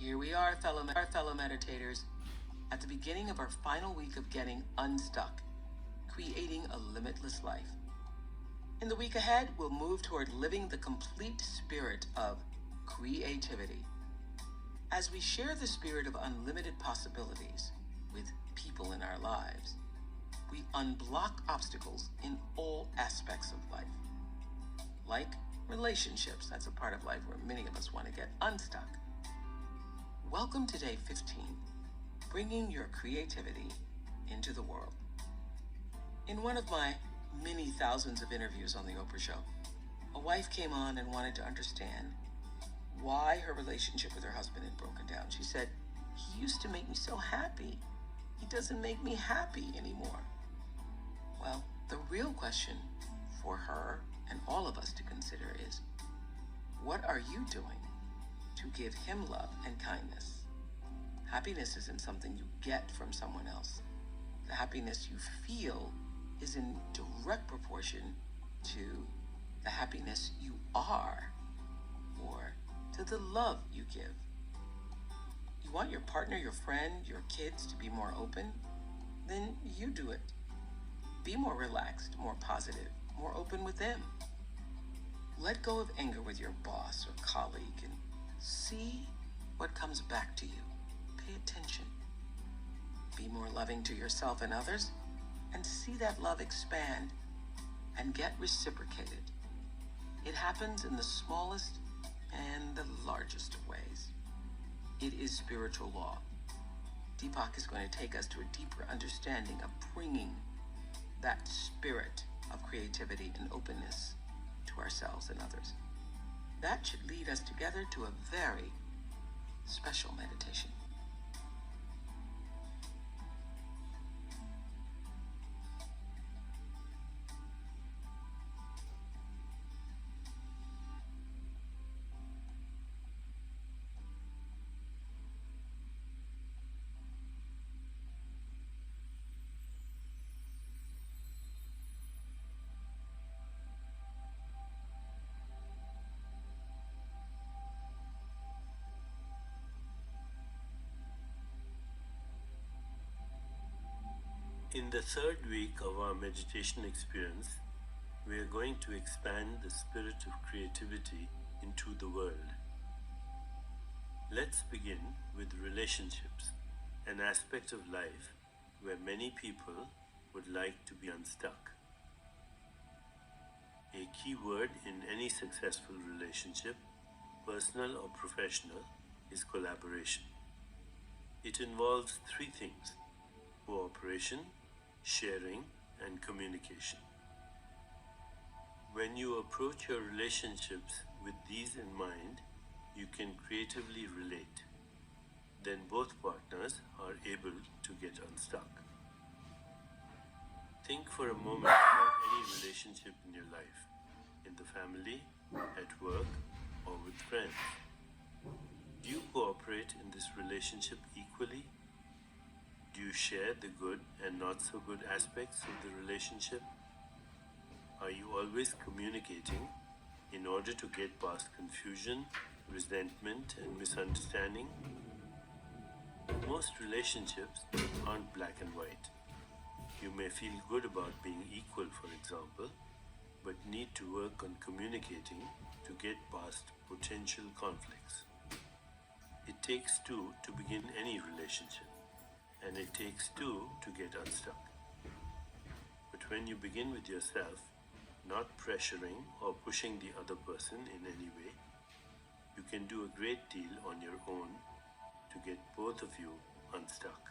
Here we are, fellow meditators, at the beginning of our final week of getting unstuck, creating a limitless life. In the week ahead, we'll move toward living the complete spirit of creativity. As we share the spirit of unlimited possibilities with people in our lives, we unblock obstacles in all aspects of life. Like relationships, that's a part of life where many of us want to get unstuck. Welcome to day 15, bringing your creativity into the world. In one of my many thousands of interviews on The Oprah Show, a wife came on and wanted to understand why her relationship with her husband had broken down. She said, "He used to make me so happy. He doesn't make me happy anymore." Well, the real question for her and all of us to consider is, what are you doing to give him love and kindness? Happiness isn't something you get from someone else. The happiness you feel is in direct proportion to the happiness you are, or to the love you give. You want your partner, your friend, your kids to be more open? Then you do it. Be more relaxed, more positive, more open with them. Let go of anger with your boss or colleague and see what comes back to you. Pay attention. Be more loving to yourself and others, and see that love expand and get reciprocated. It happens in the smallest and the largest of ways. It is spiritual law. Deepak is going to take us to a deeper understanding of bringing that spirit of creativity and openness to ourselves and others. That should lead us together to a very special meditation. In the third week of our meditation experience, we are going to expand the spirit of creativity into the world. Let's begin with relationships, an aspect of life where many people would like to be unstuck. A key word in any successful relationship, personal or professional, is collaboration. It involves three things: cooperation, sharing, and communication. When you approach your relationships with these in mind, you can creatively relate. Then both partners are able to get unstuck. Think for a moment about any relationship in your life, in the family, at work, or with friends. Do you cooperate in this relationship equally? Do you share the good and not so good aspects of the relationship? Are you always communicating in order to get past confusion, resentment, and misunderstanding? Most relationships aren't black and white. You may feel good about being equal, for example, but need to work on communicating to get past potential conflicts. It takes two to begin any relationship, and it takes two to get unstuck. But when you begin with yourself, not pressuring or pushing the other person in any way, you can do a great deal on your own to get both of you unstuck.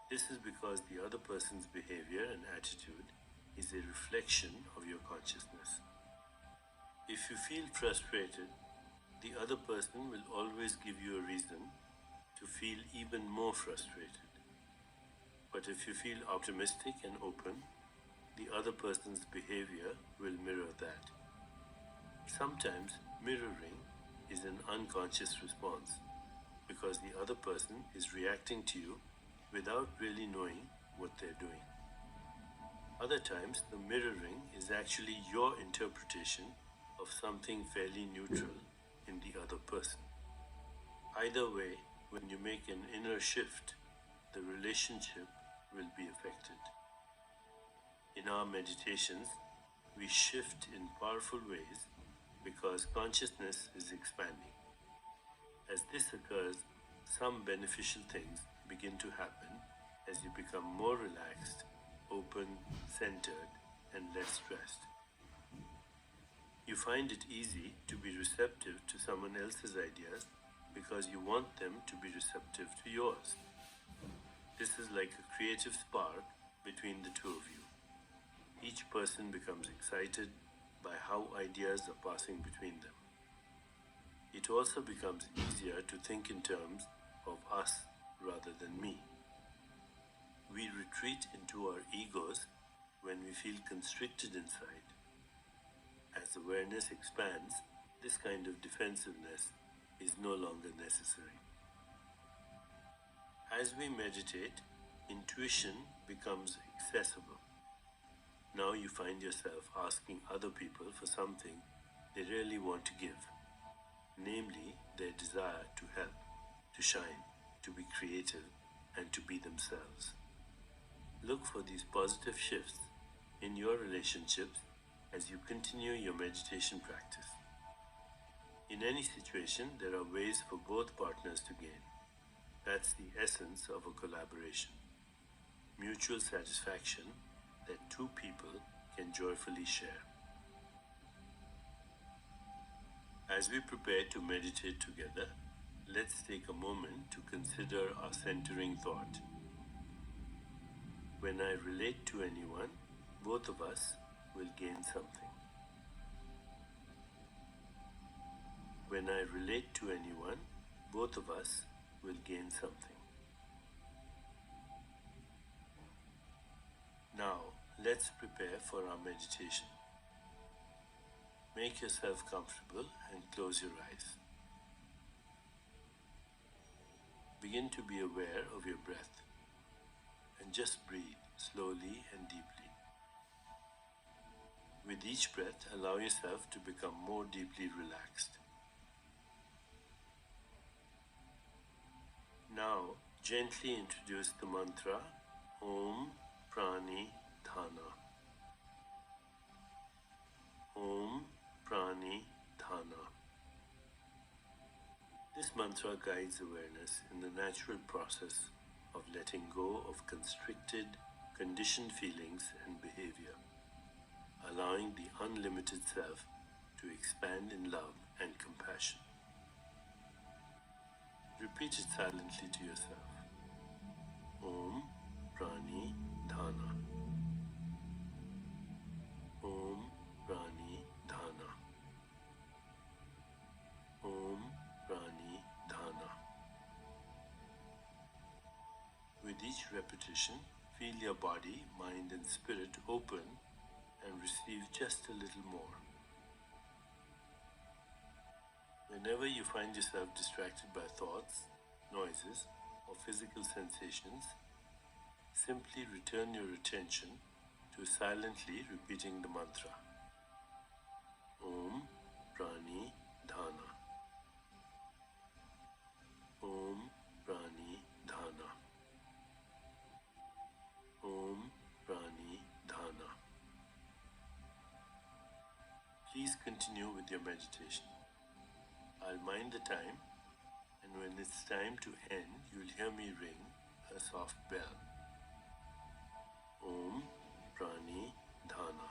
This is because the other person's behavior and attitude is a reflection of your consciousness. If you feel frustrated, the other person will always give you a reason to feel even more frustrated. But if you feel optimistic and open, the other person's behavior will mirror that. Sometimes mirroring is an unconscious response because the other person is reacting to you without really knowing what they're doing. Other times, the mirroring is actually your interpretation of something fairly neutral in the other person. Either way, when you make an inner shift, the relationship will be affected. In our meditations, we shift in powerful ways because consciousness is expanding. As this occurs, some beneficial things begin to happen as you become more relaxed, open, centered, and less stressed. You find it easy to be receptive to someone else's ideas because you want them to be receptive to yours. This is like a creative spark between the two of you. Each person becomes excited by how ideas are passing between them. It also becomes easier to think in terms of us rather than me. We retreat into our egos when we feel constricted inside. As awareness expands, this kind of defensiveness is no longer necessary. As we meditate, intuition becomes accessible. Now you find yourself asking other people for something they really want to give, namely their desire to help, to shine, to be creative, and to be themselves. Look for these positive shifts in your relationships as you continue your meditation practice. In any situation, there are ways for both partners to gain. That's the essence of a collaboration. Mutual satisfaction that two people can joyfully share. As we prepare to meditate together, let's take a moment to consider our centering thought. When I relate to anyone, both of us will gain something. When I relate to anyone, both of us will gain something. Now, let's prepare for our meditation. Make yourself comfortable and close your eyes. Begin to be aware of your breath and just breathe slowly and deeply. With each breath, allow yourself to become more deeply relaxed. Now, gently introduce the mantra Om Prani Dhana. Om Prani Dhana. This mantra guides awareness in the natural process of letting go of constricted, conditioned feelings and behavior, allowing the unlimited self to expand in love and compassion. Repeat it silently to yourself. Om Prani Dhana. Om Prani Dhana. Om Prani Dhana. With each repetition, feel your body, mind and spirit open and receive just a little more. Whenever you find yourself distracted by thoughts, noises, or physical sensations, simply return your attention to silently repeating the mantra. Om Prani Dhana. Om Prani Dhana. Om Prani Dhana. Please continue with your meditation. I'll mind the time, and when it's time to end, you'll hear me ring a soft bell. Om Prani Dhana.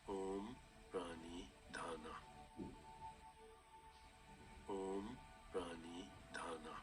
Om Prani Dhana. Om Prani Dhana.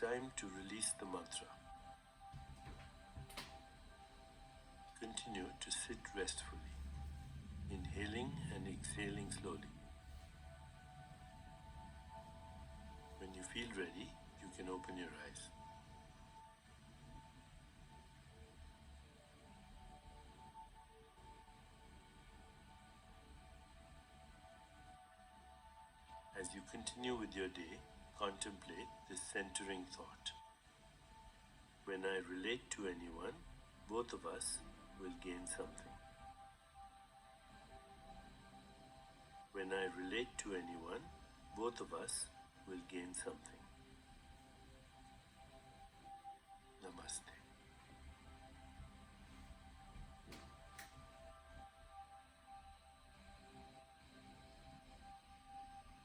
time to release the mantra. Continue to sit restfully, inhaling and exhaling slowly. When you feel ready, you can open your eyes. As you continue with your day, contemplate this centering thought. When I relate to anyone, both of us will gain something. When I relate to anyone, both of us will gain something.